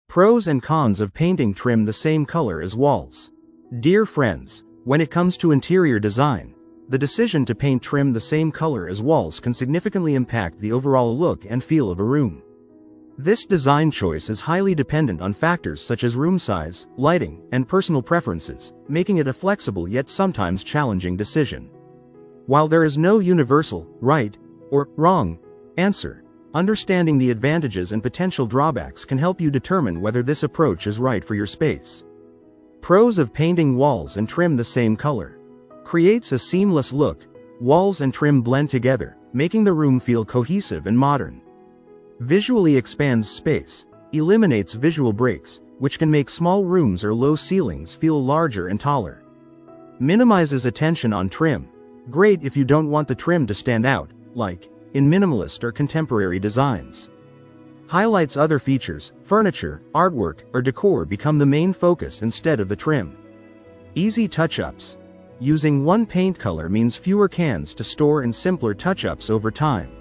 Pros and cons of painting trim the same color as walls. Dear friends, when it comes to interior design, the decision to paint trim the same color as walls can significantly impact the overall look and feel of a room. This design choice is highly dependent on factors such as room size, lighting, and personal preferences, making it a flexible yet sometimes challenging decision. While there is no universal, right, or wrong answer, understanding the advantages and potential drawbacks can help you determine whether this approach is right for your space. Pros of painting walls and trim the same color. Creates a seamless look. Walls and trim blend together, making the room feel cohesive and modern. Visually expands space. Eliminates visual breaks, which can make small rooms or low ceilings feel larger and taller. Minimizes attention on trim. Great if you don't want the trim to stand out, like in minimalist or contemporary designs. Highlights other features. Furniture, artwork, or decor become the main focus instead of the trim. Easy touch-ups. Using one paint color means fewer cans to store and simpler touch-ups over time.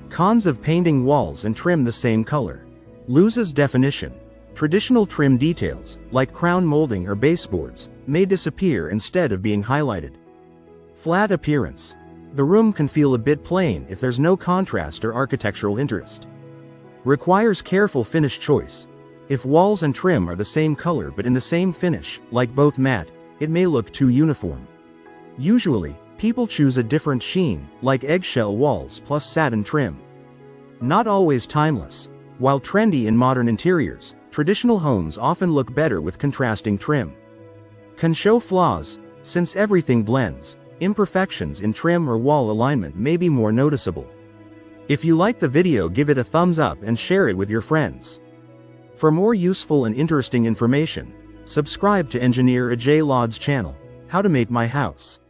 Cons of painting walls and trim the same color. Loses definition. Traditional trim details, like crown molding or baseboards, may disappear instead of being highlighted. Flat appearance. The room can feel a bit plain if there's no contrast or architectural interest. Requires careful finish choice. If walls and trim are the same color but in the same finish, like both matte, it may look too uniform. Usually, people choose a different sheen, like eggshell walls plus satin trim. Not always timeless. While trendy in modern interiors, traditional homes often look better with contrasting trim. Can show flaws. Since everything blends, imperfections in trim or wall alignment may be more noticeable. If you like the video, give it a thumbs up and share it with your friends. For more useful and interesting information, subscribe to Engineer Ajay Lod's channel, How to Make My House.